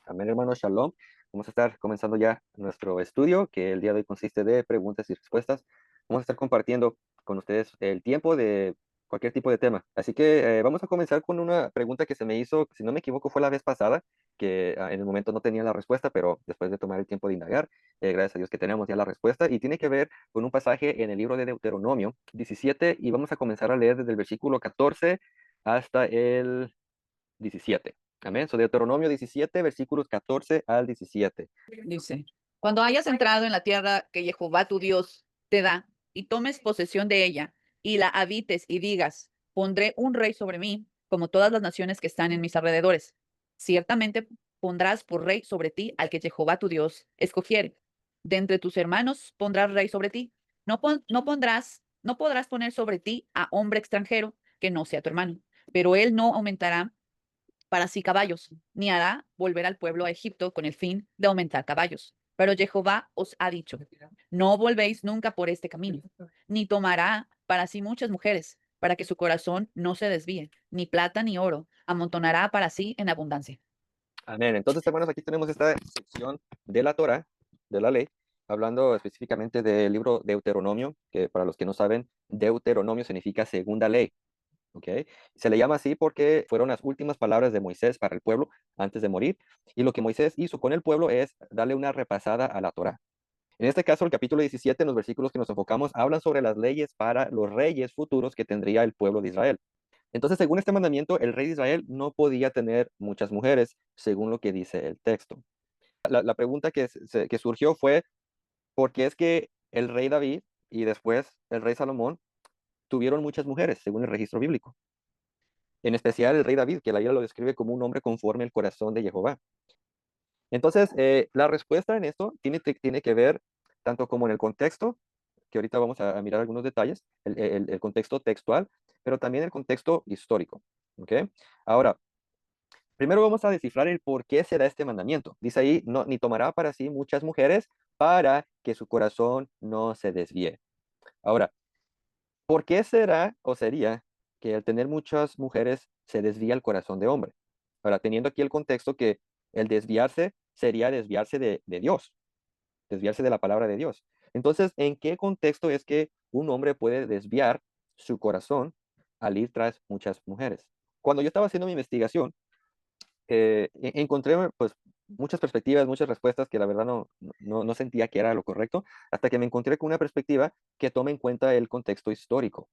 Amén, hermano, shalom. Vamos a estar comenzando ya nuestro estudio, que el día de hoy consiste de preguntas y respuestas. Vamos a estar compartiendo con ustedes el tiempo de cualquier tipo de tema. Así que vamos a comenzar con una pregunta que se me hizo, si no me equivoco, fue la vez pasada, que en el momento no tenía la respuesta, pero después de tomar el tiempo de indagar, gracias a Dios que tenemos ya la respuesta, y tiene que ver con un pasaje en el libro de Deuteronomio 17, y vamos a comenzar a leer desde el versículo 14 hasta el 17. Amén. So, Deuteronomio 17, versículos 14 al 17. Dice, cuando hayas entrado en la tierra que Jehová tu Dios te da y tomes posesión de ella y la habites y digas, pondré un rey sobre mí, como todas las naciones que están en mis alrededores. Ciertamente pondrás por rey sobre ti al que Jehová tu Dios escogiere. De entre tus hermanos pondrás rey sobre ti. No podrás poner sobre ti a hombre extranjero que no sea tu hermano, pero él no aumentará para sí caballos, ni hará volver al pueblo a Egipto con el fin de aumentar caballos. Pero Jehová os ha dicho, no volvéis nunca por este camino, ni tomará para sí muchas mujeres, para que su corazón no se desvíe, ni plata ni oro, amontonará para sí en abundancia. Amén. Entonces, hermanos, aquí tenemos esta sección de la Torah, de la ley, hablando específicamente del libro Deuteronomio, que para los que no saben, Deuteronomio significa segunda ley. ¿Ok? Se le llama así porque fueron las últimas palabras de Moisés para el pueblo antes de morir. Y lo que Moisés hizo con el pueblo es darle una repasada a la Torah. En este caso, el capítulo 17, en los versículos que nos enfocamos, hablan sobre las leyes para los reyes futuros que tendría el pueblo de Israel. Entonces, según este mandamiento, el rey de Israel no podía tener muchas mujeres, según lo que dice el texto. La pregunta que surgió fue, ¿por qué es que el rey David y después el rey Salomón tuvieron muchas mujeres, según el registro bíblico? En especial el rey David, que la Biblia lo describe como un hombre conforme al corazón de Jehová. Entonces, la respuesta en esto tiene que ver tanto como en el contexto, que ahorita vamos a mirar algunos detalles, el contexto textual, pero también el contexto histórico. ¿Ok? Ahora, primero vamos a descifrar el por qué se da este mandamiento. Dice ahí, no, ni tomará para sí muchas mujeres para que su corazón no se desvíe. Ahora, ¿por qué será o sería que al tener muchas mujeres se desvía el corazón de hombre? Ahora, teniendo aquí el contexto que el desviarse sería desviarse de Dios, desviarse de la palabra de Dios. Entonces, ¿en qué contexto es que un hombre puede desviar su corazón al ir tras muchas mujeres? Cuando yo estaba haciendo mi investigación, encontré pues muchas perspectivas, muchas respuestas que la verdad no sentía que era lo correcto, hasta que me encontré con una perspectiva que toma en cuenta el contexto histórico.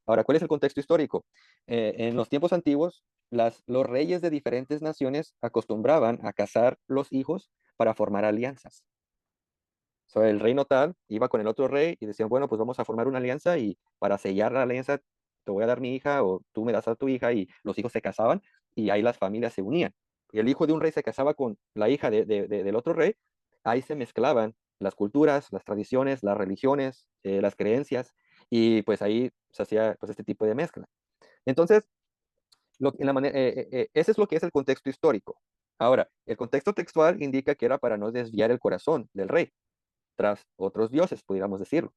Ahora, ¿cuál es el contexto histórico? En los tiempos antiguos, los reyes de diferentes naciones acostumbraban a casar los hijos para formar alianzas. So, el reino tal iba con el otro rey y decían, bueno, pues vamos a formar una alianza y para sellar la alianza te voy a dar mi hija o tú me das a tu hija y los hijos se casaban y ahí las familias se unían. Y el hijo de un rey se casaba con la hija del otro rey, ahí se mezclaban las culturas, las tradiciones, las religiones, las creencias y pues ahí se hacía pues este tipo de mezcla. Entonces, ese es lo que es el contexto histórico. Ahora, el contexto textual indica que era para no desviar el corazón del rey tras otros dioses, pudiéramos decirlo.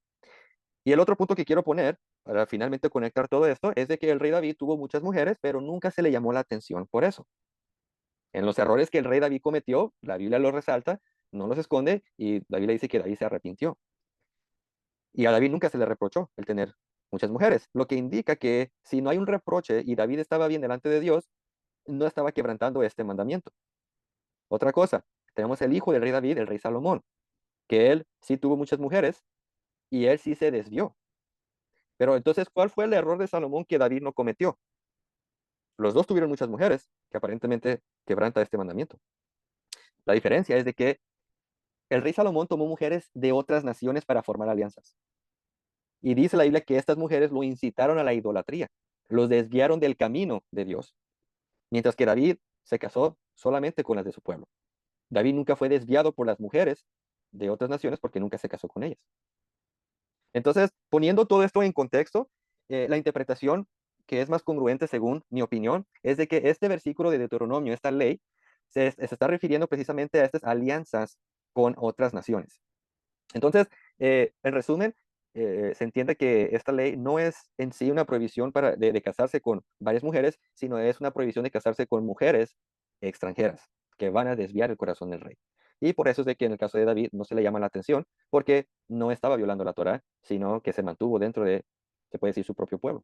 Y el otro punto que quiero poner, para finalmente conectar todo esto, es de que el rey David tuvo muchas mujeres, pero nunca se le llamó la atención por eso. En los errores que el rey David cometió, la Biblia los resalta, no los esconde, y la Biblia dice que David se arrepintió. Y a David nunca se le reprochó el tener muchas mujeres, lo que indica que si no hay un reproche y David estaba bien delante de Dios, no estaba quebrantando este mandamiento. Otra cosa, tenemos el hijo del rey David, el rey Salomón, que él sí tuvo muchas mujeres y él sí se desvió. Pero entonces, ¿cuál fue el error de Salomón que David no cometió? Los dos tuvieron muchas mujeres, que aparentemente quebranta este mandamiento. La diferencia es de que el rey Salomón tomó mujeres de otras naciones para formar alianzas. Y dice la Biblia que estas mujeres lo incitaron a la idolatría, los desviaron del camino de Dios, mientras que David se casó solamente con las de su pueblo. David nunca fue desviado por las mujeres de otras naciones porque nunca se casó con ellas. Entonces, poniendo todo esto en contexto, la interpretación que es más congruente según mi opinión es de que este versículo de Deuteronomio, esta ley, se está refiriendo precisamente a estas alianzas con otras naciones. Entonces, en resumen, se entiende que esta ley no es en sí una prohibición de casarse con varias mujeres, sino es una prohibición de casarse con mujeres extranjeras. que van a desviar el corazón del rey. Y por eso es de que en el caso de David no se le llama la atención, porque no estaba violando la Torá, sino que se mantuvo dentro de, se puede decir, su propio pueblo.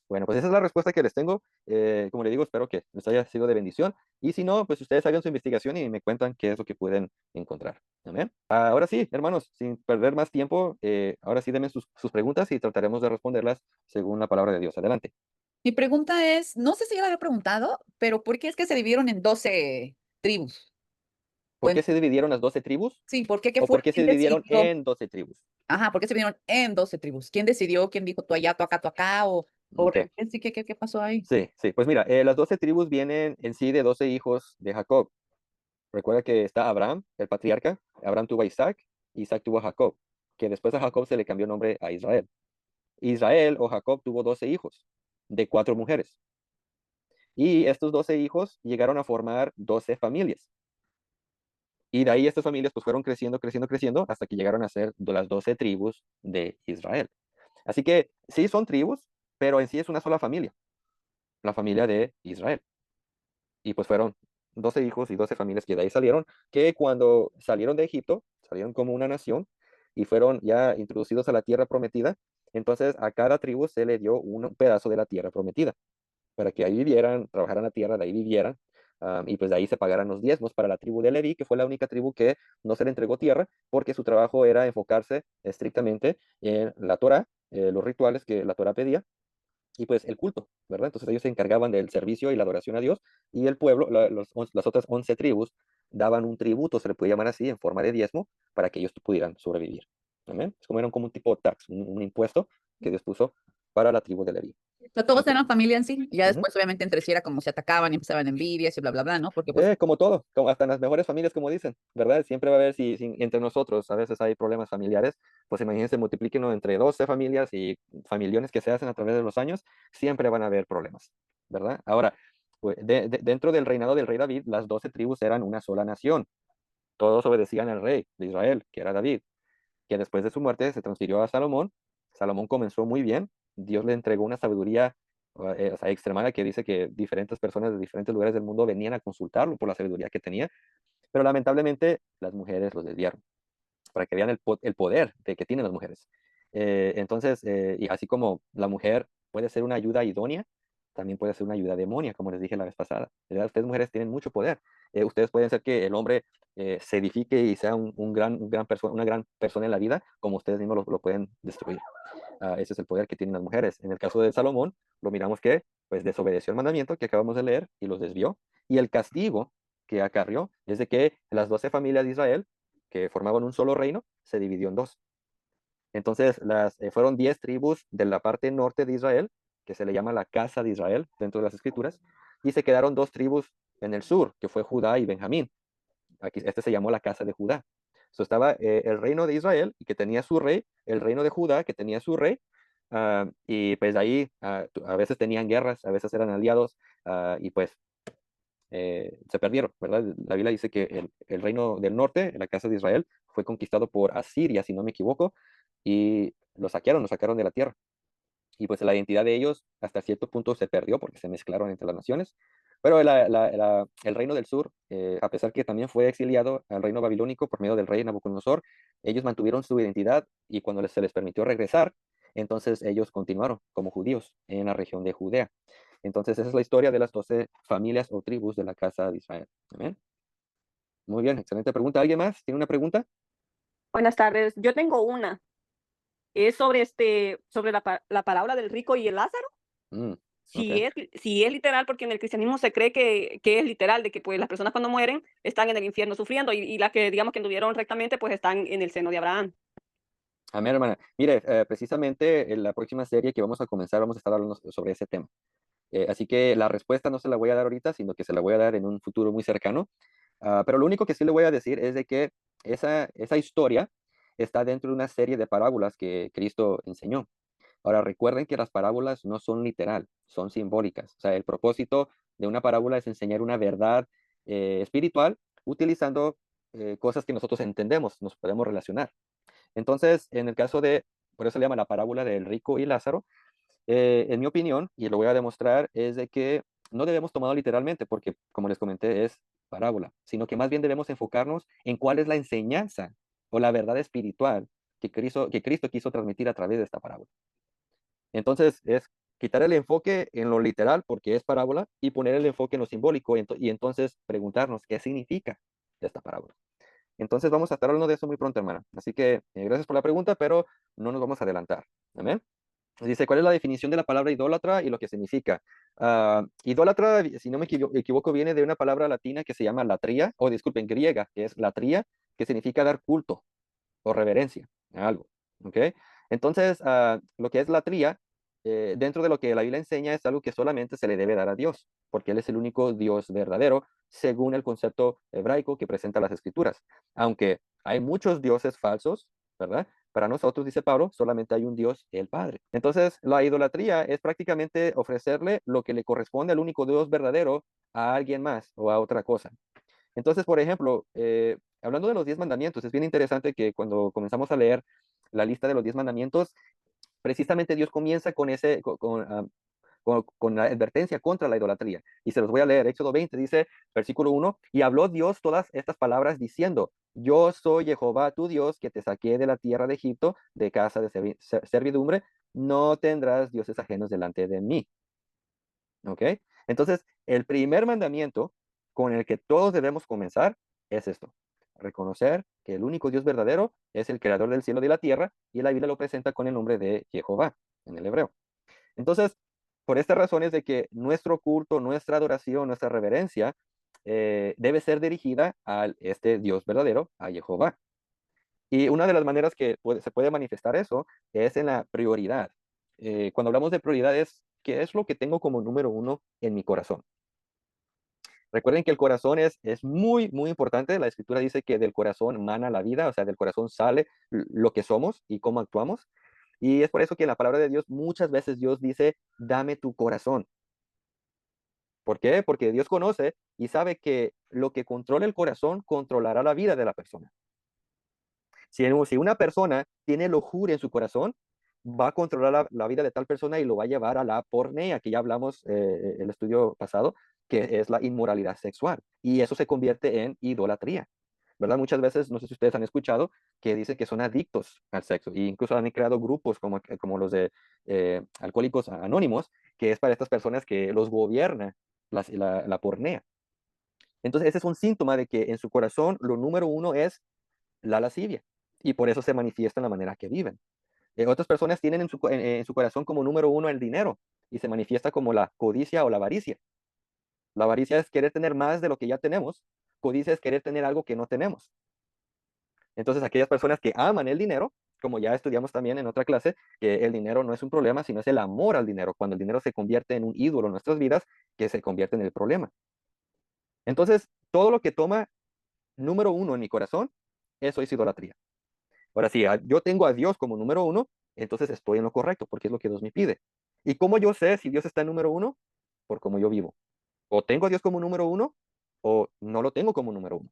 Bueno, pues esa es la respuesta que les tengo. Como le digo, espero que les haya sido de bendición. Y si no, pues ustedes hagan su investigación y me cuentan qué es lo que pueden encontrar. Amén. Ahora sí, hermanos, sin perder más tiempo, ahora sí denme sus preguntas y trataremos de responderlas según la palabra de Dios. Adelante. Mi pregunta es, no sé si ya la había preguntado, pero ¿por qué es que se dividieron en 12 tribus? ¿Por Bueno, qué se dividieron las 12 tribus? sí, ¿por qué? ¿Qué ¿O fue? por qué se ¿Quién dividieron decidió? en 12 tribus? Ajá, ¿por qué se dividieron en 12 tribus? ¿Quién decidió? ¿Quién dijo tú allá, tú acá? ¿O Ok. sí, qué pasó ahí? Sí, sí. Pues mira, las 12 tribus vienen en sí de 12 hijos de Jacob. Recuerda que está Abraham, el patriarca. Abraham tuvo a Isaac, Isaac tuvo a Jacob, que después a Jacob se le cambió nombre a Israel. Israel o Jacob tuvo 12 hijos de 4 mujeres. Y estos 12 hijos llegaron a formar 12 familias. Y de ahí estas familias pues fueron creciendo, creciendo, creciendo hasta que llegaron a ser de las 12 tribus de Israel. Así que sí son tribus, pero en sí es una sola familia, la familia de Israel. Y pues fueron 12 hijos y 12 familias que de ahí salieron, que cuando salieron de Egipto, salieron como una nación y fueron ya introducidos a la tierra prometida. Entonces a cada tribu se le dio un pedazo de la tierra prometida para que ahí vivieran, trabajaran la tierra, de ahí vivieran, y pues de ahí se pagaran los diezmos para la tribu de Leví, que fue la única tribu que no se le entregó tierra, porque su trabajo era enfocarse estrictamente en la Torá, los rituales que la Torá pedía, y pues el culto, ¿verdad? Entonces ellos se encargaban del servicio y la adoración a Dios, y el pueblo, las otras 11 tribus, daban un tributo, se le puede llamar así, en forma de diezmo, para que ellos pudieran sobrevivir. ¿Amén? Es como era como un tipo de tax, un impuesto que Dios puso para la tribu de Leví. No todos Ok. eran familia en sí. Ya Ujú. después, obviamente, entre sí era como se atacaban y empezaban envidias y bla, bla, bla, ¿no? Porque pues, Como todo, como hasta en las mejores familias, como dicen, ¿verdad? Siempre va a haber, si entre nosotros a veces hay problemas familiares, pues imagínense, multiplíquenlo entre 12 familias y familiones que se hacen a través de los años, siempre van a haber problemas, ¿verdad? Ahora, pues, dentro del reinado del rey David, las 12 tribus eran una sola nación. Todos obedecían al rey de Israel, que era David, que después de su muerte se transfirió a Salomón. Salomón comenzó muy bien. Dios le entregó una sabiduría o sea, extremada, que dice que diferentes personas de diferentes lugares del mundo venían a consultarlo por la sabiduría que tenía, pero lamentablemente las mujeres los desviaron para que vean el poder que tienen las mujeres. Entonces, y así como la mujer puede ser una ayuda idónea, también puede ser una ayuda demonia, como les dije la vez pasada. ¿Verdad? Ustedes mujeres tienen mucho poder. Ustedes pueden ser que el hombre se edifique y sea una gran persona en la vida, como ustedes mismos lo pueden destruir. Ese es el poder que tienen las mujeres. En el caso de Salomón, lo miramos que pues desobedeció el mandamiento que acabamos de leer y los desvió. Y el castigo que acarrió es de que las 12 familias de Israel, que formaban un solo reino, se dividió en dos. Entonces, fueron 10 tribus de la parte norte de Israel, que se le llama la casa de Israel dentro de las escrituras, y se quedaron 2 tribus en el sur, que fue Judá y Benjamín. Aquí, este se llamó la casa de Judá. So, estaba el reino de Israel, y que tenía su rey, el reino de Judá, que tenía su rey, y pues ahí a veces tenían guerras, a veces eran aliados, y pues se perdieron, ¿verdad? La Biblia dice que el reino del norte, la casa de Israel, fue conquistado por Asiria, si no me equivoco, y lo sacaron de la tierra. Y pues la identidad de ellos hasta cierto punto se perdió porque se mezclaron entre las naciones. Pero el reino del sur, a pesar que también fue exiliado al reino babilónico por medio del rey Nabucodonosor, ellos mantuvieron su identidad, y cuando se les permitió regresar, entonces ellos continuaron como judíos en la región de Judea. Entonces esa es la historia de las 12 familias o tribus de la casa de Israel. Amén. Muy bien, excelente pregunta. ¿Alguien más tiene una pregunta? Buenas tardes. Yo tengo una. Es sobre sobre la parábola del rico y el Lázaro. Mm, ok. Si es literal, porque en el cristianismo se cree que es literal, de que pues las personas cuando mueren están en el infierno sufriendo y las que digamos que anduvieron rectamente pues están en el seno de Abraham. Amén, hermana. Mire, precisamente en la próxima serie que vamos a comenzar vamos a estar hablando sobre ese tema. Así que la respuesta no se la voy a dar ahorita, sino que se la voy a dar en un futuro muy cercano. Pero lo único que sí le voy a decir es de que esa historia está dentro de una serie de parábolas que Cristo enseñó. Ahora, recuerden que las parábolas no son literal, son simbólicas. O sea, el propósito de una parábola es enseñar una verdad espiritual utilizando cosas que nosotros entendemos, nos podemos relacionar. Entonces, en el caso por eso se le llama la parábola del rico y Lázaro, en mi opinión, y lo voy a demostrar, es de que no debemos tomarlo literalmente, porque, como les comenté, es parábola, sino que más bien debemos enfocarnos en cuál es la enseñanza o la verdad espiritual que Cristo quiso transmitir a través de esta parábola. Entonces, es quitar el enfoque en lo literal, porque es parábola, y poner el enfoque en lo simbólico, y entonces preguntarnos qué significa esta parábola. Entonces, vamos a estar hablando de eso muy pronto, hermana. Así que, gracias por la pregunta, pero no nos vamos a adelantar. Amén. Dice, ¿cuál es la definición de la palabra idólatra y lo que significa? Idólatra, si no me equivoco, viene de una palabra latina que se llama latría, o disculpen, griega, que es latría, que significa dar culto o reverencia a algo. ¿Ok? Entonces, lo que es latría, dentro de lo que la Biblia enseña, es algo que solamente se le debe dar a Dios, porque Él es el único Dios verdadero, según el concepto hebraico que presenta las Escrituras. Aunque hay muchos dioses falsos, ¿verdad? Para nosotros, dice Pablo, solamente hay un Dios, el Padre. Entonces, la idolatría es prácticamente ofrecerle lo que le corresponde al único Dios verdadero a alguien más o a otra cosa. Entonces, por ejemplo, hablando de los 10 mandamientos, es bien interesante que cuando comenzamos a leer la lista de los 10 mandamientos, precisamente Dios comienza con con la advertencia contra la idolatría. Y se los voy a leer. Éxodo 20 dice, versículo 1, y habló Dios todas estas palabras diciendo, yo soy Jehová tu Dios que te saqué de la tierra de Egipto, de casa de servidumbre, no tendrás dioses ajenos delante de mí. ¿Ok? Entonces, el primer mandamiento con el que todos debemos comenzar es esto. Reconocer que el único Dios verdadero es el creador del cielo y de la tierra, y la Biblia lo presenta con el nombre de Jehová en el hebreo. Entonces, por esta razón es de que nuestro culto, nuestra adoración, nuestra reverencia debe ser dirigida a este Dios verdadero, a Jehová. Y una de las maneras que se puede manifestar eso es en la prioridad. Cuando hablamos de prioridades, ¿qué es lo que tengo como número uno en mi corazón? Recuerden que el corazón es muy, muy importante. La escritura dice que del corazón mana la vida, o sea, del corazón sale lo que somos y cómo actuamos. Y es por eso que en la palabra de Dios muchas veces Dios dice, dame tu corazón. ¿Por qué? Porque Dios conoce y sabe que lo que controla el corazón controlará la vida de la persona. Si una persona tiene lujuria en su corazón, va a controlar la vida de tal persona y lo va a llevar a la pornea, que ya hablamos el estudio pasado, que es la inmoralidad sexual. Y eso se convierte en idolatría, ¿verdad? Muchas veces, no sé si ustedes han escuchado, que dicen que son adictos al sexo. E incluso han creado grupos como los de Alcohólicos Anónimos, que es para estas personas que los gobierna la pornea. Entonces, ese es un síntoma de que en su corazón lo número uno es la lascivia. Y por eso se manifiesta en la manera que viven. Otras personas tienen en su corazón como número uno el dinero y se manifiesta como la codicia o la avaricia. La avaricia es querer tener más de lo que ya tenemos. Codicia es querer tener algo que no tenemos. Entonces, aquellas personas que aman el dinero, como ya estudiamos también en otra clase, que el dinero no es un problema, sino es el amor al dinero. Cuando el dinero se convierte en un ídolo en nuestras vidas, que se convierte en el problema. Entonces, todo lo que toma número uno en mi corazón, eso es idolatría. Ahora, si yo tengo a Dios como número uno, entonces estoy en lo correcto, porque es lo que Dios me pide. ¿Y cómo yo sé si Dios está en número uno? Por cómo yo vivo. O tengo a Dios como número uno, o no lo tengo como número uno.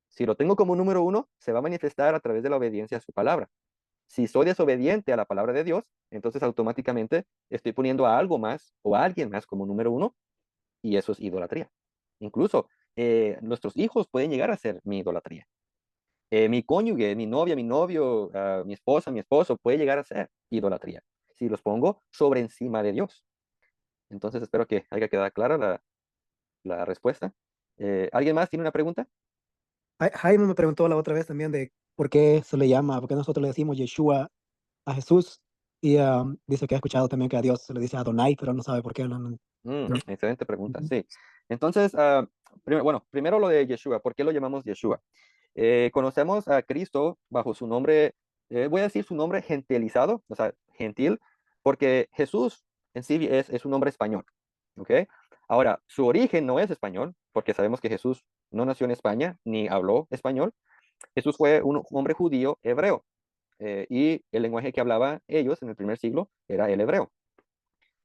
Si lo tengo como número uno, se va a manifestar a través de la obediencia a su palabra. Si soy desobediente a la palabra de Dios, entonces automáticamente estoy poniendo a algo más o a alguien más como número uno, y eso es idolatría. Incluso nuestros hijos pueden llegar a ser mi idolatría. Mi cónyuge, mi novia, mi novio, mi esposa, mi esposo, puede llegar a ser idolatría si los pongo sobre encima de Dios. Entonces espero que haya quedado clara la respuesta. ¿Alguien más tiene una pregunta? Jaime me preguntó la otra vez también de por qué se le llama, por qué nosotros le decimos Yeshua a Jesús. Y dice que ha escuchado también que a Dios se le dice Adonai, pero no sabe por qué. Excelente pregunta, Ujú. sí. Entonces, primero lo de Yeshua. ¿Por qué lo llamamos Yeshua? Conocemos a Cristo bajo su nombre, voy a decir su nombre gentilizado, o sea, gentil, porque Jesús en sí es un nombre español, ¿ok? Ahora, su origen no es español, porque sabemos que Jesús no nació en España, ni habló español. Jesús fue un hombre judío hebreo, y el lenguaje que hablaban ellos en el primer siglo era el hebreo.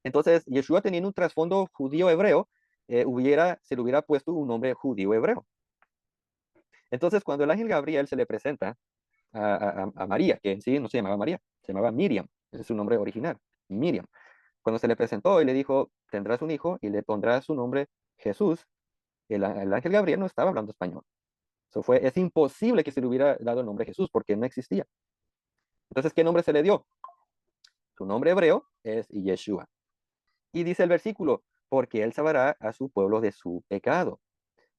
Entonces, Yeshua teniendo un trasfondo judío hebreo, se le hubiera puesto un nombre judío hebreo. Entonces, cuando el ángel Gabriel se le presenta a María, que en sí no se llamaba María, se llamaba Miriam, ese es su nombre original, Miriam. Cuando se le presentó y le dijo, tendrás un hijo y le pondrás su nombre Jesús, el ángel Gabriel no estaba hablando español. Es imposible que se le hubiera dado el nombre Jesús porque no existía. Entonces, ¿qué nombre se le dio? Su nombre hebreo es Yeshua. Y dice el versículo, porque él salvará a su pueblo de su pecado.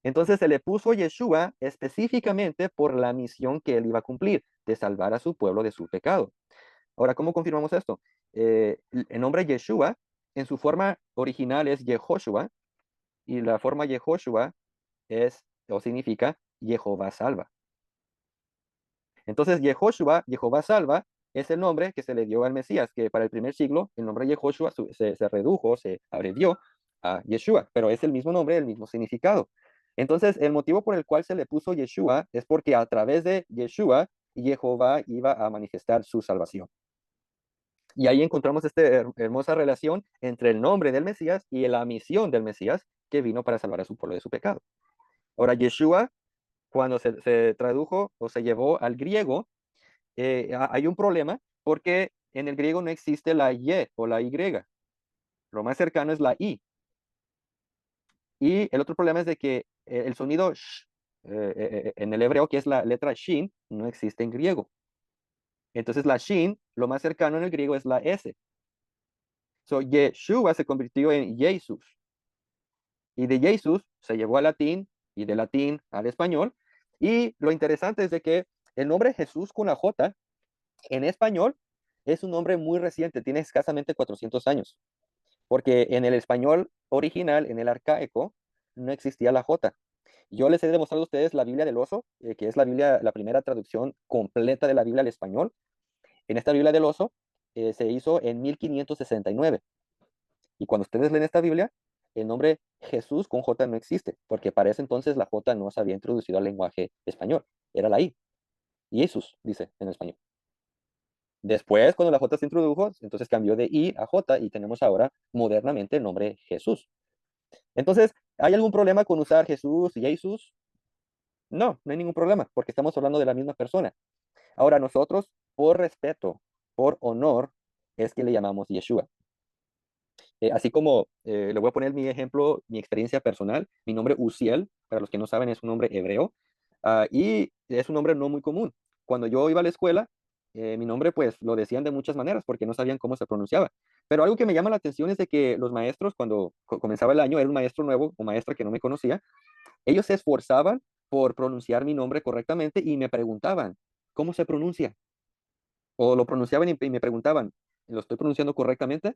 Entonces se le puso Yeshua específicamente por la misión que él iba a cumplir, de salvar a su pueblo de su pecado. Ahora, ¿cómo confirmamos esto? El nombre Yeshua en su forma original es Yehoshua y la forma Yehoshua es o significa Jehová salva. Entonces Yehoshua, Jehová salva, es el nombre que se le dio al Mesías, que para el primer siglo el nombre Yehoshua se redujo, se abrevió a Yeshua, pero es el mismo nombre, el mismo significado. Entonces, el motivo por el cual se le puso Yeshua es porque a través de Yeshua, Jehová iba a manifestar su salvación. Y ahí encontramos esta hermosa relación entre el nombre del Mesías y la misión del Mesías que vino para salvar a su pueblo de su pecado. Ahora, Yeshua, cuando se tradujo o se llevó al griego, hay un problema porque en el griego no existe la Y o la Y. Lo más cercano es la I. Y el otro problema es de que el sonido sh, en el hebreo, que es la letra shin, no existe en griego. Entonces la shin, lo más cercano en el griego es la S. So, Yeshua se convirtió en Jesús. Y de Jesús se llevó al latín y de latín al español. Y lo interesante es de que el nombre Jesús con la J en español es un nombre muy reciente, tiene escasamente 400 años. Porque en el español original, en el arcaico, no existía la J. Yo les he demostrado a ustedes la Biblia del Oso, que es la Biblia, la primera traducción completa de la Biblia al español. En esta Biblia del Oso se hizo en 1569. Y cuando ustedes leen esta Biblia, el nombre Jesús con J no existe, porque para ese entonces la J no se había introducido al lenguaje español, era la I. Jesús, dice en español. Después, cuando la J se introdujo, entonces cambió de I a J y tenemos ahora modernamente el nombre Jesús. Entonces, ¿hay algún problema con usar Jesús y Jesús? No, no hay ningún problema, porque estamos hablando de la misma persona. Ahora, nosotros, por respeto, por honor, es que le llamamos Yeshua. Así como le voy a poner mi ejemplo, mi experiencia personal. Mi nombre Uziel, para los que no saben, es un nombre hebreo. Y es un nombre no muy común. Cuando yo iba a la escuela, mi nombre pues lo decían de muchas maneras porque no sabían cómo se pronunciaba. Pero algo que me llama la atención es de que los maestros, cuando comenzaba el año, era un maestro nuevo o maestra que no me conocía, ellos se esforzaban por pronunciar mi nombre correctamente y me preguntaban, ¿cómo se pronuncia? O lo pronunciaban y me preguntaban, ¿lo estoy pronunciando correctamente?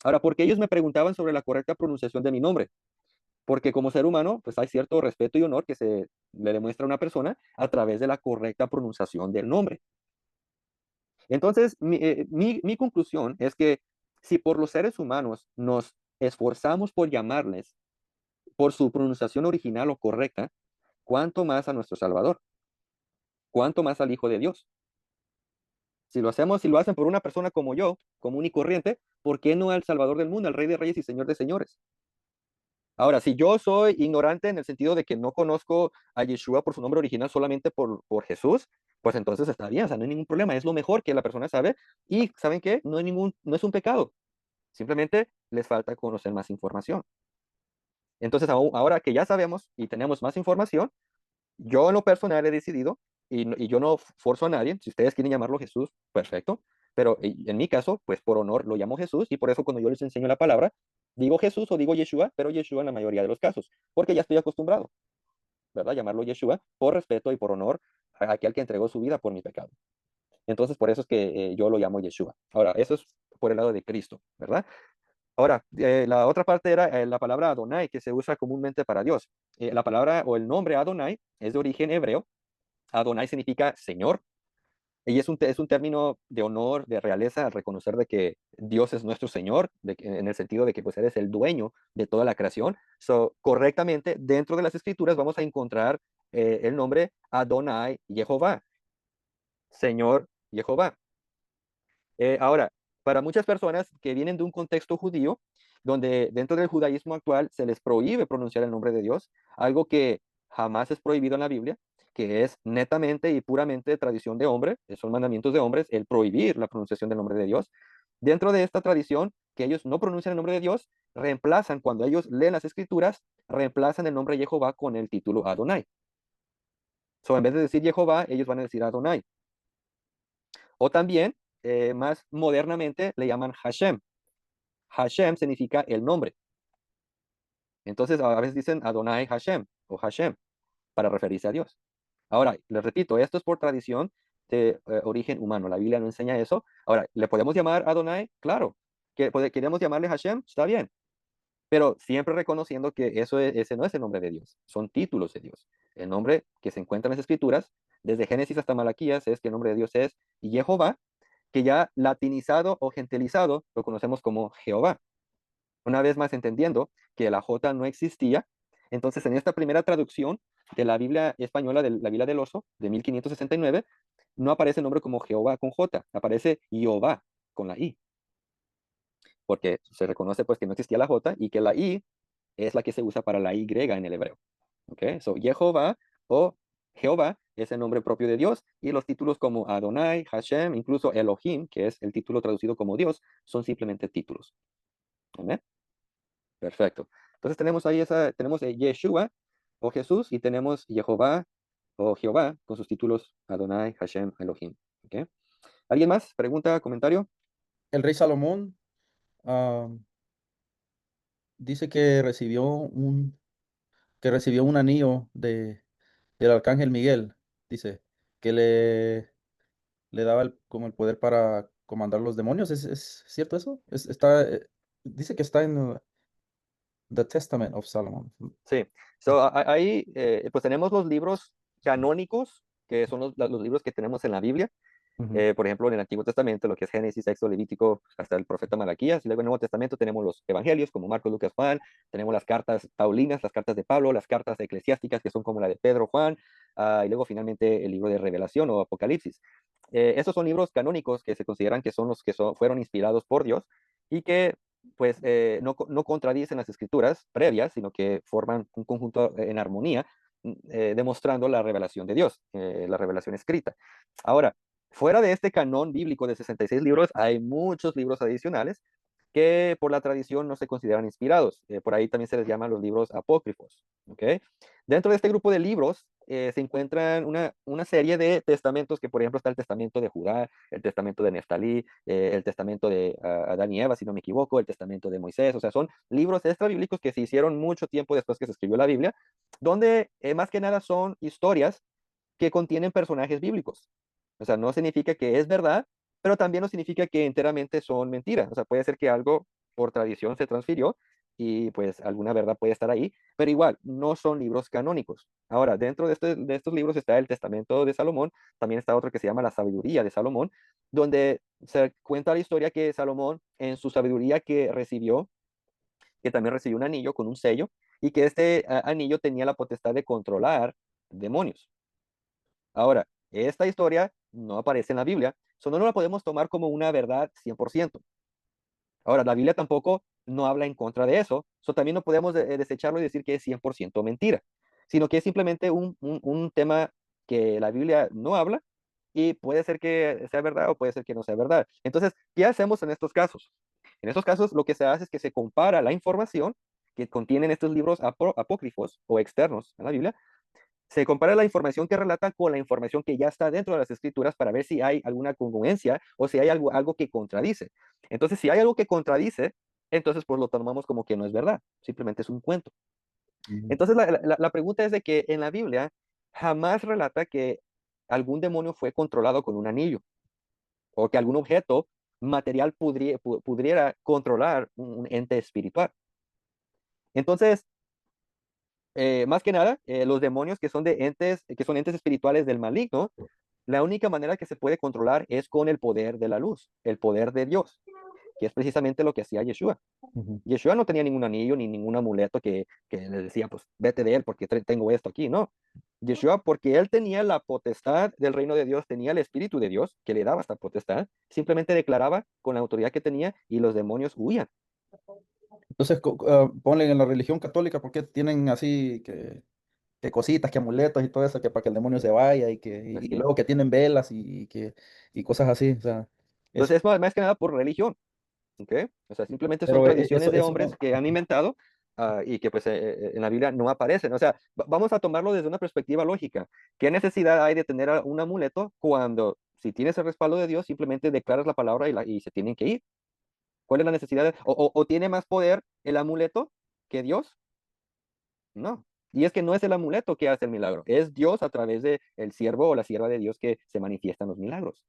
Ahora, ¿por qué ellos me preguntaban sobre la correcta pronunciación de mi nombre? Porque como ser humano, pues hay cierto respeto y honor que se le demuestra a una persona a través de la correcta pronunciación del nombre. Entonces, mi conclusión es que si por los seres humanos nos esforzamos por llamarles por su pronunciación original o correcta, ¿cuánto más a nuestro Salvador? ¿Cuánto más al Hijo de Dios? Si lo hacemos, si lo hacen por una persona como yo, común y corriente, ¿por qué no al Salvador del mundo, al Rey de Reyes y Señor de Señores? Ahora, si yo soy ignorante en el sentido de que no conozco a Yeshua por su nombre original solamente por Jesús, pues entonces está bien, o sea, no hay ningún problema, es lo mejor que la persona sabe y ¿saben qué? No es un pecado, simplemente les falta conocer más información. Entonces, ahora que ya sabemos y tenemos más información, yo en lo personal he decidido, y yo no forzo a nadie, si ustedes quieren llamarlo Jesús, perfecto, pero en mi caso, pues por honor lo llamo Jesús, y por eso cuando yo les enseño la palabra, digo Jesús o digo Yeshua, pero Yeshua en la mayoría de los casos, porque ya estoy acostumbrado, ¿verdad? Llamarlo Yeshua por respeto y por honor a aquel que entregó su vida por mi pecado. Entonces, por eso es que yo lo llamo Yeshua. Ahora, eso es por el lado de Cristo, ¿verdad? Ahora, la otra parte era la palabra Adonai, que se usa comúnmente para Dios. La palabra o el nombre Adonai es de origen hebreo. Adonai significa Señor, y es un término de honor, de realeza, al reconocer de que Dios es nuestro Señor, en el sentido de que pues eres el dueño de toda la creación. So, correctamente, dentro de las escrituras vamos a encontrar el nombre Adonai Jehová, Señor Jehová. Ahora, para muchas personas que vienen de un contexto judío, donde dentro del judaísmo actual se les prohíbe pronunciar el nombre de Dios, algo que jamás es prohibido en la Biblia, que es netamente y puramente tradición de hombre, son mandamientos de hombres, el prohibir la pronunciación del nombre de Dios. Dentro de esta tradición, que ellos no pronuncian el nombre de Dios, reemplazan cuando ellos leen las escrituras, reemplazan el nombre Jehová con el título Adonai. So, en vez de decir Jehová, ellos van a decir Adonai. O también, más modernamente, le llaman Hashem. Hashem significa el nombre. Entonces, a veces dicen Adonai Hashem o Hashem para referirse a Dios. Ahora, les repito, esto es por tradición de origen humano. La Biblia no enseña eso. Ahora, ¿le podemos llamar Adonai? Claro. ¿Queremos llamarle Hashem? Está bien. Pero siempre reconociendo que ese no es el nombre de Dios. Son títulos de Dios. El nombre que se encuentra en las Escrituras, desde Génesis hasta Malaquías, es que el nombre de Dios es Jehová, que ya latinizado o gentilizado lo conocemos como Jehová. Una vez más entendiendo que la J no existía, entonces en esta primera traducción de la Biblia española, de la Biblia del Oso, de 1569, no aparece el nombre como Jehová con J, aparece Jehová con la I, porque se reconoce pues que no existía la J y que la I es la que se usa para la Y en el hebreo. ¿Ok? So, Jehová o Jehová es el nombre propio de Dios y los títulos como Adonai, Hashem, incluso Elohim, que es el título traducido como Dios, son simplemente títulos. ¿Amén? Perfecto. Entonces tenemos ahí tenemos Yeshua o Jesús y tenemos Jehová o Jehová con sus títulos Adonai, Hashem, Elohim. ¿Ok? ¿Alguien más? ¿Pregunta, comentario? El rey Salomón ah, dice que recibió un anillo del arcángel Miguel, dice, que le daba como el poder para comandar los demonios. ¿Es cierto eso? Dice que está en The Testament of Solomon. Sí. So, ahí pues tenemos los libros canónicos, que son los libros que tenemos en la Biblia. Ujú. Por ejemplo, en el Antiguo Testamento, lo que es Génesis, Éxodo, Levítico, hasta el profeta Malaquías. Y luego en el Nuevo Testamento tenemos los evangelios, como Marcos, Lucas, Juan. Tenemos las cartas paulinas, las cartas de Pablo, las cartas eclesiásticas, que son como la de Pedro, Juan. Y luego finalmente el libro de Revelación o Apocalipsis. Esos son libros canónicos que se consideran que son los que fueron inspirados por Dios y que pues no contradicen las escrituras previas, sino que forman un conjunto en armonía, demostrando la revelación de Dios, la revelación escrita. Ahora, fuera de este canón bíblico de 66 libros, hay muchos libros adicionales que por la tradición no se consideran inspirados. Por ahí también se les llama los libros apócrifos. ¿Okay? Dentro de este grupo de libros se encuentran una serie de testamentos, que por ejemplo está el testamento de Judá, el testamento de Neftalí, el testamento de Adán y Eva, si no me equivoco, el testamento de Moisés. O sea, son libros extrabíblicos que se hicieron mucho tiempo después que se escribió la Biblia, donde más que nada son historias que contienen personajes bíblicos. O sea, no significa que es verdad, pero también no significa que enteramente son mentiras. O sea, puede ser que algo por tradición se transfirió y pues alguna verdad puede estar ahí, pero igual, no son libros canónicos. Ahora, dentro de estos libros está el Testamento de Salomón, también está otro que se llama la Sabiduría de Salomón, donde se cuenta la historia que Salomón, en su sabiduría que recibió, que también recibió un anillo con un sello, y que este anillo tenía la potestad de controlar demonios. Ahora, esta historia no aparece en la Biblia, solo no la podemos tomar como una verdad 100%. Ahora, la Biblia tampoco no habla en contra de eso, también no podemos desecharlo y decir que es 100% mentira, sino que es simplemente un tema que la Biblia no habla y puede ser que sea verdad o puede ser que no sea verdad. Entonces, ¿qué hacemos en estos casos? En estos casos, lo que se hace es que se compara la información que contienen estos libros apócrifos o externos a la Biblia. Se compara la información que relata con la información que ya está dentro de las escrituras para ver si hay alguna congruencia o si hay algo que contradice. Entonces, si hay algo que contradice, entonces pues lo tomamos como que no es verdad, simplemente es un cuento. Entonces, la pregunta es de que en la Biblia jamás relata que algún demonio fue controlado con un anillo o que algún objeto material pudiera controlar un ente espiritual. Entonces, más que nada, los demonios que son que son entes espirituales del maligno, la única manera que se puede controlar es con el poder de la luz, el poder de Dios, que es precisamente lo que hacía Yeshua. Ujú. Yeshua no tenía ningún anillo ni ningún amuleto que le decía, pues vete de él porque tengo esto aquí, no. Yeshua, porque él tenía la potestad del reino de Dios, tenía el espíritu de Dios que le daba esta potestad, simplemente declaraba con la autoridad que tenía y los demonios huían. Entonces, ponle en la religión católica, ¿por qué tienen así que cositas, que amuletos y todo eso, que para que el demonio se vaya y Así. luego que tienen velas y cosas así? O sea, es, Entonces es más que nada por religión. ¿Ok? O sea, simplemente son pero tradiciones de eso hombres no. que han inventado y que pues en la Biblia no aparecen. O sea, vamos a tomarlo desde una perspectiva lógica. ¿Qué necesidad hay de tener un amuleto cuando si tienes el respaldo de Dios, simplemente declaras la palabra y se tienen que ir? ¿Cuál es la necesidad? ¿O tiene más poder el amuleto que Dios? No. Y es que no es el amuleto que hace el milagro, es Dios a través de el siervo o la sierva de Dios que se manifiestan los milagros.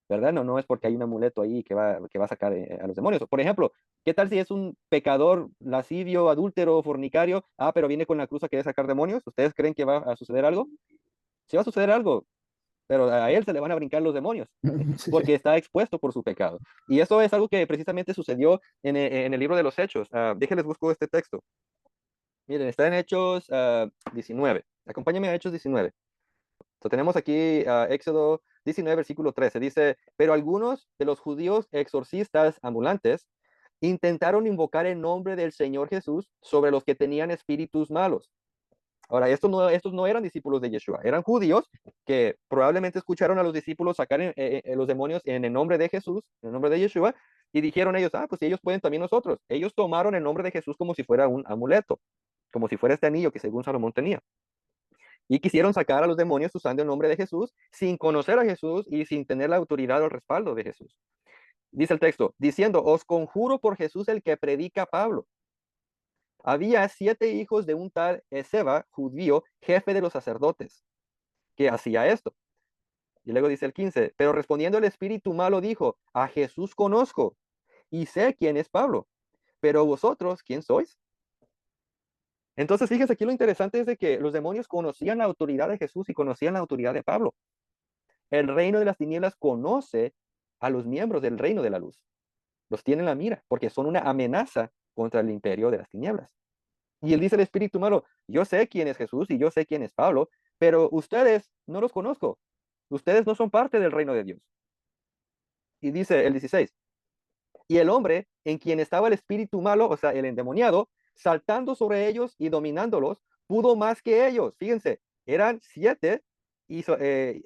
¿Verdad? No, no es porque hay un amuleto ahí que va a sacar a los demonios. Por ejemplo, ¿qué tal si es un pecador, lascivio, adúltero, fornicario? Ah, pero viene con la cruz a querer sacar demonios. ¿Ustedes creen que va a suceder algo? Sí va a suceder algo, pero a él se le van a brincar los demonios Sí. porque está expuesto por su pecado. Y eso es algo que precisamente sucedió en el libro de los Hechos. Déjenles busco este texto. Miren, está en Hechos 19. Acompáñenme a Hechos 19. Entonces, tenemos aquí Éxodo 19, versículo 13. Dice, pero algunos de los judíos exorcistas ambulantes intentaron invocar el nombre del Señor Jesús sobre los que tenían espíritus malos. Ahora, estos no eran discípulos de Yeshua, eran judíos que probablemente escucharon a los discípulos sacar los demonios en el nombre de Jesús, en el nombre de Yeshua, y dijeron ellos, pues si ellos pueden, también nosotros. Ellos tomaron el nombre de Jesús como si fuera un amuleto, como si fuera este anillo que según Salomón tenía. Y quisieron sacar a los demonios usando el nombre de Jesús, sin conocer a Jesús y sin tener la autoridad o el respaldo de Jesús. Dice el texto, diciendo, os conjuro por Jesús el que predica Pablo. Había 7 hijos de un tal Eseba, judío, jefe de los sacerdotes, que hacía esto. Y luego dice el 15, pero respondiendo el espíritu malo dijo, a Jesús conozco y sé quién es Pablo, pero vosotros, ¿quién sois? Entonces, fíjense aquí lo interesante es de que los demonios conocían la autoridad de Jesús y conocían la autoridad de Pablo. El reino de las tinieblas conoce a los miembros del reino de la luz. Los tiene en la mira porque son una amenaza contra el imperio de las tinieblas. Y él dice al espíritu malo, yo sé quién es Jesús y yo sé quién es Pablo, pero ustedes no los conozco. Ustedes no son parte del reino de Dios. Y dice el 16, y el hombre en quien estaba el espíritu malo, o sea, el endemoniado, saltando sobre ellos y dominándolos, pudo más que ellos. Fíjense, eran 7 y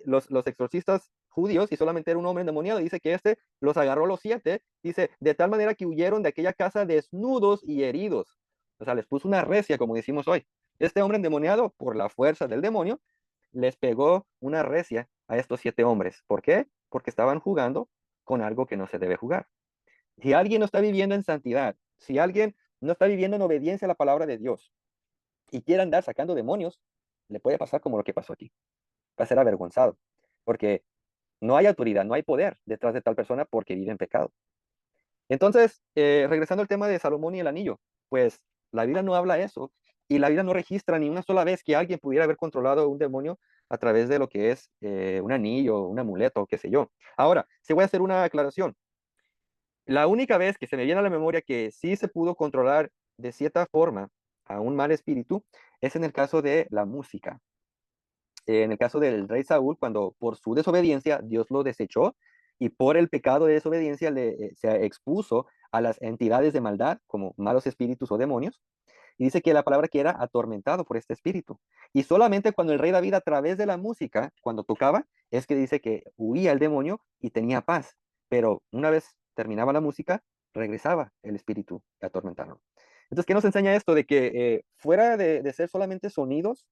los exorcistas judíos y solamente era un hombre endemoniado. Dice que este los agarró los 7, dice, de tal manera que huyeron de aquella casa desnudos y heridos. O sea, les puso una recia, como decimos hoy. Este hombre endemoniado, por la fuerza del demonio, les pegó una recia a estos 7 hombres. ¿Por qué? Porque estaban jugando con algo que no se debe jugar. Si alguien no está viviendo en santidad, si alguien no está viviendo en obediencia a la palabra de Dios y quiere andar sacando demonios, le puede pasar como lo que pasó aquí. Va a ser avergonzado, porque no hay autoridad, no hay poder detrás de tal persona porque vive en pecado. Entonces, regresando al tema de Salomón y el anillo, pues la Biblia no habla eso y la Biblia no registra ni una sola vez que alguien pudiera haber controlado un demonio a través de lo que es un anillo, un amuleto, qué sé yo. Ahora, sí voy a hacer una aclaración. La única vez que se me viene a la memoria que sí se pudo controlar de cierta forma a un mal espíritu es en el caso de la música. En el caso del rey Saúl, cuando por su desobediencia Dios lo desechó y por el pecado de desobediencia se expuso a las entidades de maldad como malos espíritus o demonios. Y dice que la palabra que era atormentado por este espíritu. Y solamente cuando el rey David a través de la música, cuando tocaba, es que dice que huía el demonio y tenía paz. Pero una vez terminaba la música, regresaba el espíritu a atormentarlo. Entonces, ¿qué nos enseña esto? De que fuera de ser solamente sonidos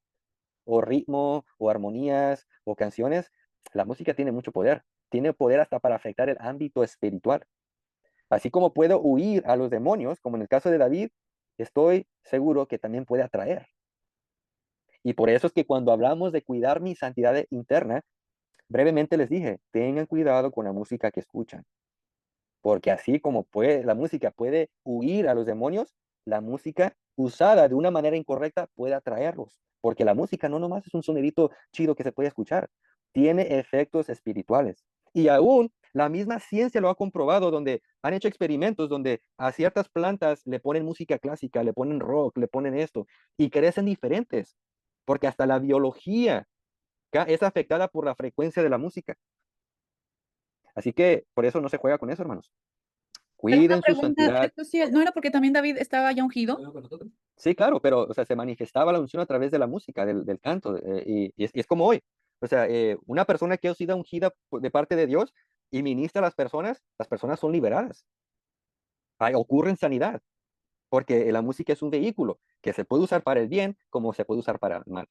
o ritmo o armonías o canciones, la música tiene mucho poder. Tiene poder hasta para afectar el ámbito espiritual. Así como puedo huir a los demonios, como en el caso de David, estoy seguro que también puede atraer. Y por eso es que cuando hablamos de cuidar mi santidad interna, brevemente les dije, tengan cuidado con la música que escuchan. Porque así como la música puede huir a los demonios, la música usada de una manera incorrecta puede atraerlos. Porque la música no nomás es un sonidito chido que se puede escuchar, tiene efectos espirituales. Y aún la misma ciencia lo ha comprobado, donde han hecho experimentos donde a ciertas plantas le ponen música clásica, le ponen rock, le ponen esto, y crecen diferentes. Porque hasta la biología es afectada por la frecuencia de la música. Así que por eso no se juega con eso, hermanos. Pero una Cuiden su pregunta, santidad. esto sí, ¿no era porque también David estaba ya ungido? Sí, claro, pero o sea, se manifestaba la unción a través de la música, del canto, y es como hoy. O sea, una persona que ha sido ungida de parte de Dios y ministra a las personas son liberadas. Ocurre en sanidad. porque la música es un vehículo que se puede usar para el bien como se puede usar para el mal.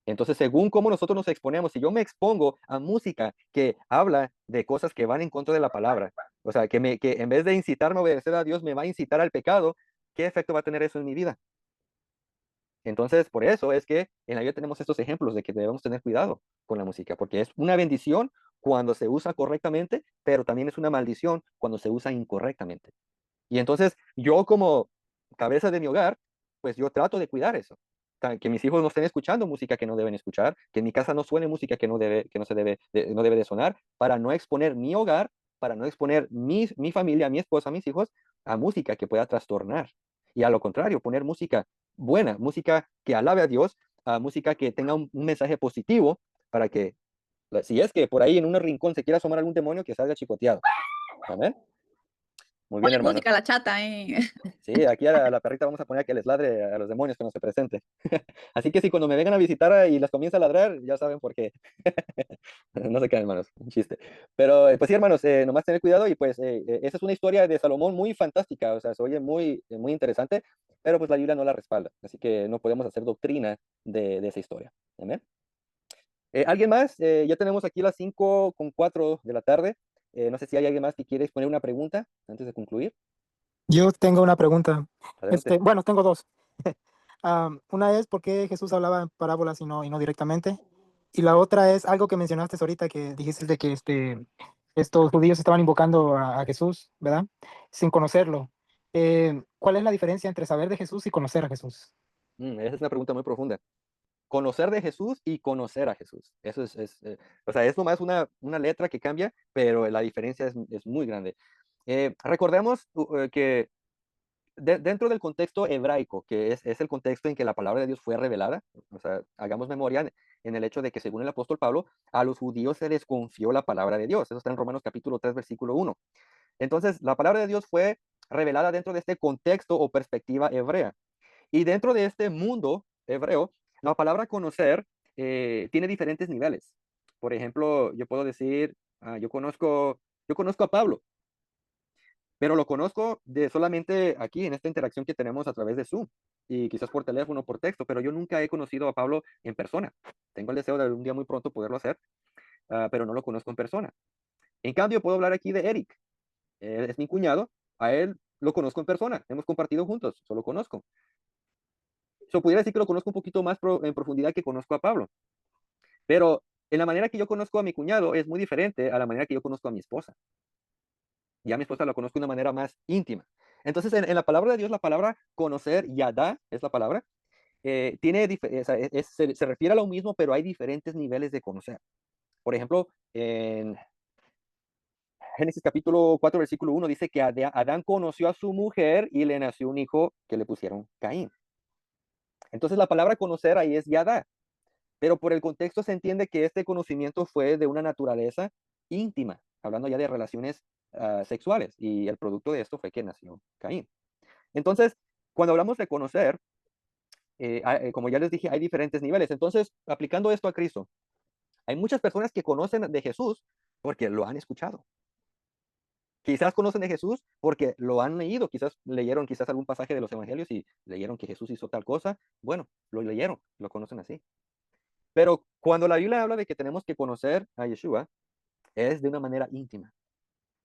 Entonces, según cómo nosotros nos exponemos, si yo me expongo a música que habla de cosas que van en contra de la palabra, o sea, que en vez de incitarme a obedecer a Dios, me va a incitar al pecado, ¿qué efecto va a tener eso en mi vida? Entonces, por eso es que en la Biblia tenemos estos ejemplos de que debemos tener cuidado con la música, porque es una bendición cuando se usa correctamente, pero también es una maldición cuando se usa incorrectamente. Y entonces, yo como cabeza de mi hogar, pues yo trato de cuidar eso. Que mis hijos no estén escuchando música que no deben escuchar, que en mi casa no suene música que no debe, que no se debe, no debe de sonar, para no exponer mi hogar, para no exponer mi familia, mi esposa, mis hijos, a música que pueda trastornar. Y a lo contrario, poner música buena, música que alabe a Dios, a música que tenga un mensaje positivo para que, si es que por ahí en un rincón se quiera asomar algún demonio, que salga chicoteado. Amén. Muy bien, Ponle hermanos. música a la chata, ¿eh? Sí, aquí a la perrita vamos a poner a que les ladre a los demonios cuando se presente. Así que si cuando me vengan a visitar y les comienza a ladrar, ya saben por qué. No se quedan, hermanos, un chiste. Pero pues sí, hermanos, nomás tener cuidado y pues esa es una historia de Salomón muy fantástica, o sea, se oye muy interesante, pero pues la Biblia no la respalda, así que no podemos hacer doctrina de esa historia. Amén. ¿Alguien más? Ya tenemos aquí las 5:04 de la tarde. No sé si hay alguien más que quiere exponer una pregunta antes de concluir. Yo tengo una pregunta. Adelante. Bueno, tengo dos. Una es por qué Jesús hablaba en parábolas y no directamente. Y la otra es algo que mencionaste ahorita, que dijiste de que estos judíos estaban invocando a Jesús, ¿verdad? Sin conocerlo. ¿Cuál es la diferencia entre saber de Jesús y conocer a Jesús? Esa es una pregunta muy profunda. Conocer de Jesús y conocer a Jesús. Eso o sea, es nomás una letra que cambia, pero la diferencia es muy grande. Recordemos que dentro del contexto hebraico, que es el contexto en que la palabra de Dios fue revelada, o sea, hagamos memoria en el hecho de que según el apóstol Pablo, a los judíos se les confió la palabra de Dios. Eso está en Romanos capítulo 3, versículo 1. Entonces, la palabra de Dios fue revelada dentro de este contexto o perspectiva hebrea. Y dentro de este mundo hebreo, la palabra conocer tiene diferentes niveles. Por ejemplo, yo puedo decir, yo conozco a Pablo, pero lo conozco de solamente aquí, en esta interacción que tenemos a través de Zoom, y quizás por teléfono, por texto, pero yo nunca he conocido a Pablo en persona. Tengo el deseo de un día muy pronto poderlo hacer, pero no lo conozco en persona. En cambio, puedo hablar aquí de Eric. Él es mi cuñado, a él lo conozco en persona, hemos compartido juntos, solo conozco. Yo pudiera decir que lo conozco un poquito más en profundidad que conozco a Pablo, pero en la manera que yo conozco a mi cuñado es muy diferente a la manera que yo conozco a mi esposa. Ya a mi esposa la conozco de una manera más íntima. Entonces, en la palabra de Dios, la palabra conocer, yada, es la palabra, o sea, se refiere a lo mismo, pero hay diferentes niveles de conocer. Por ejemplo, en Génesis capítulo 4, versículo 1, dice que Adán conoció a su mujer y le nació un hijo que le pusieron Caín. Entonces, la palabra conocer ahí es yada. Pero por el contexto se entiende que este conocimiento fue de una naturaleza íntima, hablando ya de relaciones sexuales, y el producto de esto fue que nació Caín. Entonces, cuando hablamos de conocer, como ya les dije, hay diferentes niveles. Entonces, aplicando esto a Cristo, hay muchas personas que conocen de Jesús porque lo han escuchado. Quizás conocen de Jesús porque lo han leído, quizás leyeron quizás algún pasaje de los evangelios y leyeron que Jesús hizo tal cosa. Bueno, lo leyeron, lo conocen así. Pero cuando la Biblia habla de que tenemos que conocer a Yeshua, es de una manera íntima,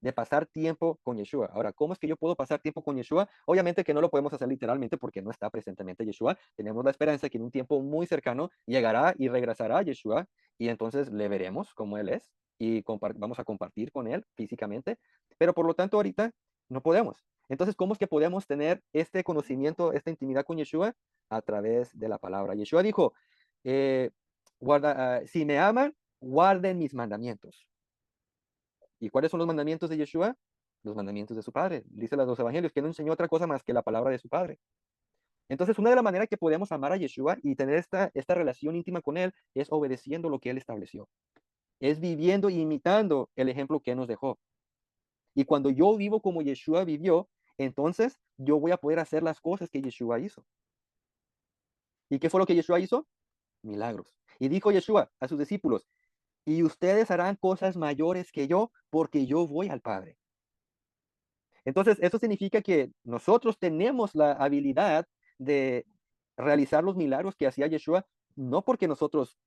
de pasar tiempo con Yeshua. Ahora, ¿cómo es que yo puedo pasar tiempo con Yeshua? Obviamente que no lo podemos hacer literalmente porque no está presentemente Yeshua. Tenemos la esperanza que en un tiempo muy cercano llegará y regresará Yeshua y entonces le veremos como Él es y vamos a compartir con Él físicamente. Pero por lo tanto ahorita no podemos. Entonces, ¿cómo es que podemos tener este conocimiento, esta intimidad con Yeshua? A través de la palabra. Yeshua dijo, eh, si me aman, guarden mis mandamientos. ¿Y cuáles son los mandamientos de Yeshua? Los mandamientos de su Padre. Dice los evangelios que no enseñó otra cosa más que la palabra de su Padre. Entonces, una de las maneras que podemos amar a Yeshua y tener esta relación íntima con Él es obedeciendo lo que Él estableció. Es viviendo e imitando el ejemplo que Él nos dejó. Y cuando yo vivo como Yeshua vivió, entonces yo voy a poder hacer las cosas que Yeshua hizo. ¿Y qué fue lo que Yeshua hizo? Milagros. Y dijo Yeshua a sus discípulos, y ustedes harán cosas mayores que yo, porque yo voy al Padre. Entonces, eso significa que nosotros tenemos la habilidad de realizar los milagros que hacía Yeshua, no porque nosotros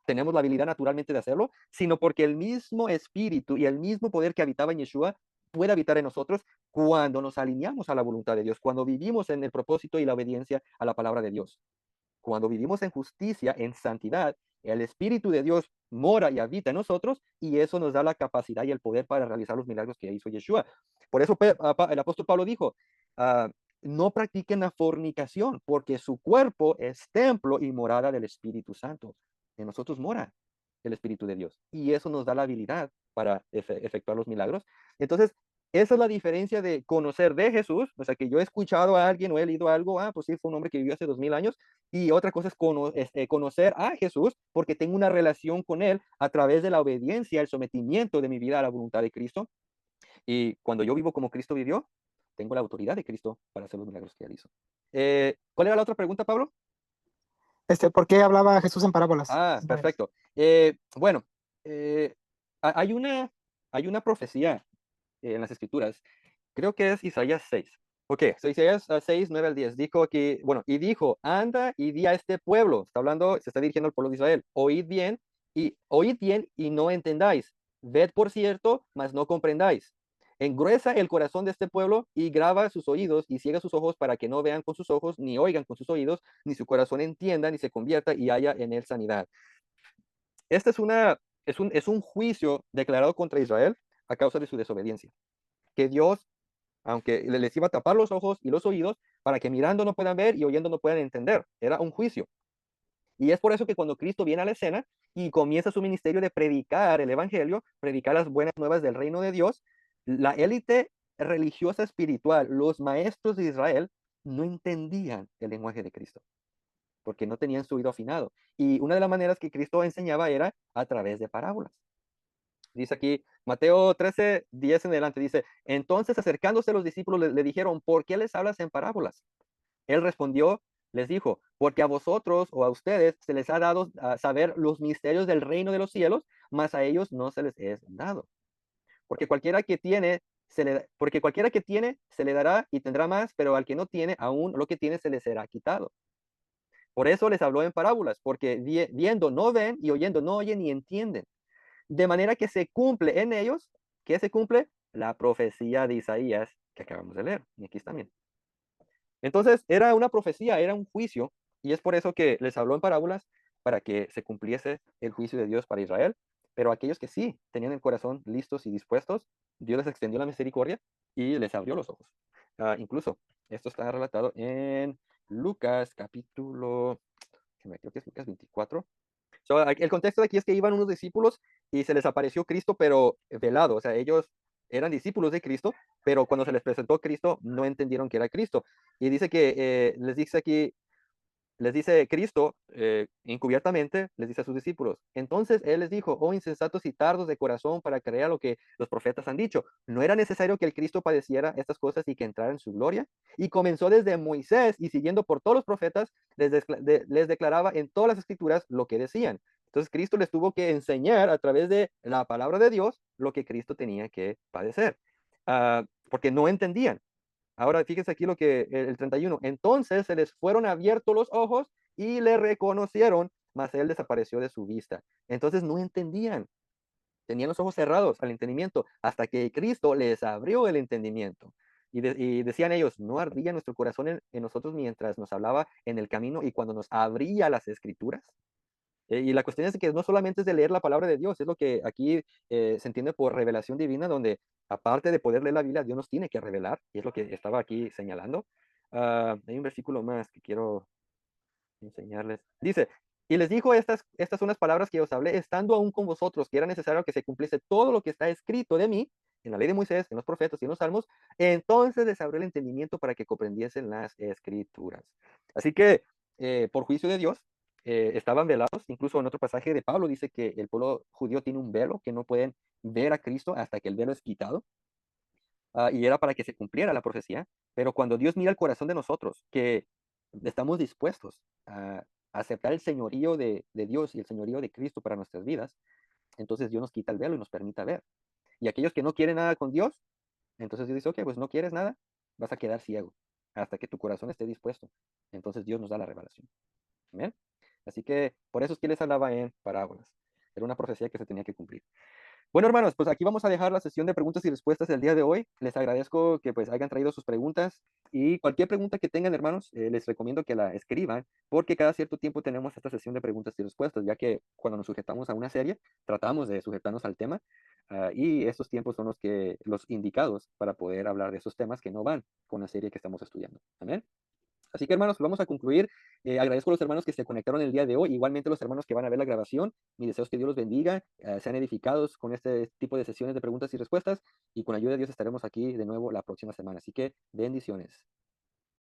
tenemos la habilidad naturalmente de hacerlo, sino porque el mismo espíritu y el mismo poder que habitaba en Yeshua puede habitar en nosotros cuando nos alineamos a la voluntad de Dios, cuando vivimos en el propósito y la obediencia a la palabra de Dios. Cuando vivimos en justicia, en santidad, el Espíritu de Dios mora y habita en nosotros y eso nos da la capacidad y el poder para realizar los milagros que hizo Yeshua. Por eso el apóstol Pablo dijo, ah, no practiquen la fornicación porque su cuerpo es templo y morada del Espíritu Santo. En nosotros mora el Espíritu de Dios y eso nos da la habilidad para efectuar los milagros. Entonces, esa es la diferencia de conocer de Jesús, o sea, que yo he escuchado a alguien o he leído algo, pues sí, fue un hombre que vivió hace 2000 años, y otra cosa es conocer a Jesús porque tengo una relación con Él a través de la obediencia, el sometimiento de mi vida a la voluntad de Cristo. Y cuando yo vivo como Cristo vivió, tengo la autoridad de Cristo para hacer los milagros que Él hizo. ¿Cuál era la otra pregunta, Pablo? ¿Por qué hablaba Jesús en parábolas? Perfecto. Bueno, eh, hay una profecía en las Escrituras, creo que es Isaías 6. Ok, Isaías 6, 9 al 10, dijo aquí, bueno, y dijo, anda y di a este pueblo, está hablando, se está dirigiendo al pueblo de Israel, oíd bien y no entendáis, ved por cierto, mas no comprendáis. Engruesa el corazón de este pueblo y graba sus oídos y ciega sus ojos para que no vean con sus ojos, ni oigan con sus oídos, ni su corazón entienda, ni se convierta y haya en él sanidad. Este es un juicio declarado contra Israel a causa de su desobediencia. Que Dios, aunque les iba a tapar los ojos y los oídos, para que mirando no puedan ver y oyendo no puedan entender. Era un juicio. Y es por eso que cuando Cristo viene a la escena y comienza su ministerio de predicar el evangelio, predicar las buenas nuevas del reino de Dios, la élite religiosa espiritual, los maestros de Israel, no entendían el lenguaje de Cristo, porque no tenían su oído afinado. Y una de las maneras que Cristo enseñaba era a través de parábolas. Dice aquí, Mateo 13, 10 en adelante, dice, entonces acercándose los discípulos le dijeron, ¿por qué les hablas en parábolas? Él respondió, les dijo, porque a vosotros o a ustedes se les ha dado a saber los misterios del reino de los cielos, mas a ellos no se les es dado. Porque cualquiera que tiene, se le dará y tendrá más, pero al que no tiene, aún lo que tiene se le será quitado. Por eso les habló en parábolas, porque viendo no ven y oyendo no oyen ni entienden. De manera que se cumple en ellos, ¿qué se cumple? La profecía de Isaías que acabamos de leer. Y aquí está bien. Entonces, era una profecía, era un juicio, y es por eso que les habló en parábolas, para que se cumpliese el juicio de Dios para Israel. Pero aquellos que sí tenían el corazón listos y dispuestos, Dios les extendió la misericordia y les abrió los ojos. Incluso, esto está relatado en Lucas capítulo, creo que es Lucas 24. El contexto de aquí es que iban unos discípulos y se les apareció Cristo, pero velado. O sea, ellos eran discípulos de Cristo, pero cuando se les presentó Cristo, no entendieron que era Cristo. Y dice que les dice Cristo, encubiertamente, les dice a sus discípulos. Entonces Él les dijo, oh insensatos y tardos de corazón para creer lo que los profetas han dicho. ¿No era necesario que el Cristo padeciera estas cosas y que entrara en su gloria? Y comenzó desde Moisés y siguiendo por todos los profetas, les declaraba en todas las escrituras lo que decían. Entonces Cristo les tuvo que enseñar a través de la palabra de Dios lo que Cristo tenía que padecer, porque no entendían. Ahora fíjense aquí lo que el 31. Entonces se les fueron abiertos los ojos y le reconocieron, mas él desapareció de su vista. Entonces no entendían. Tenían los ojos cerrados al entendimiento hasta que Cristo les abrió el entendimiento. Y decían ellos, no ardía nuestro corazón en nosotros mientras nos hablaba en el camino y cuando nos abría las escrituras. Y la cuestión es que no solamente es de leer la palabra de Dios, es lo que aquí se entiende por revelación divina, donde aparte de poder leer la Biblia, Dios nos tiene que revelar, y es lo que estaba aquí señalando. Hay un versículo más que quiero enseñarles. Dice, y les dijo, estas son las palabras que os hablé, estando aún con vosotros, que era necesario que se cumpliese todo lo que está escrito de mí, en la ley de Moisés, en los profetas y en los salmos, entonces les abrió el entendimiento para que comprendiesen las escrituras. Así que, por juicio de Dios, estaban velados. Incluso en otro pasaje de Pablo dice que el pueblo judío tiene un velo, que no pueden ver a Cristo hasta que el velo es quitado. Y era para que se cumpliera la profecía. Pero cuando Dios mira el corazón de nosotros, que estamos dispuestos a aceptar el señorío de Dios y el señorío de Cristo para nuestras vidas, entonces Dios nos quita el velo y nos permite ver. Y aquellos que no quieren nada con Dios, Entonces Dios dice, ok, pues no quieres nada, vas a quedar ciego hasta que tu corazón esté dispuesto. Entonces Dios nos da la revelación. Amén. Así que por eso es que les hablaba en parábolas. Era una profecía que se tenía que cumplir. Bueno, hermanos, pues aquí vamos a dejar la sesión de preguntas y respuestas del día de hoy. Les agradezco que pues hayan traído sus preguntas y cualquier pregunta que tengan, hermanos, les recomiendo que la escriban porque cada cierto tiempo tenemos esta sesión de preguntas y respuestas, ya que cuando nos sujetamos a una serie, tratamos de sujetarnos al tema y estos tiempos son los indicados para poder hablar de esos temas que no van con la serie que estamos estudiando. Amén. Así que hermanos, vamos a concluir. Agradezco a los hermanos que se conectaron el día de hoy, igualmente a los hermanos que van a ver la grabación. Mi deseo es que Dios los bendiga, sean edificados con este tipo de sesiones de preguntas y respuestas y con la ayuda de Dios estaremos aquí de nuevo la próxima semana. Así que bendiciones.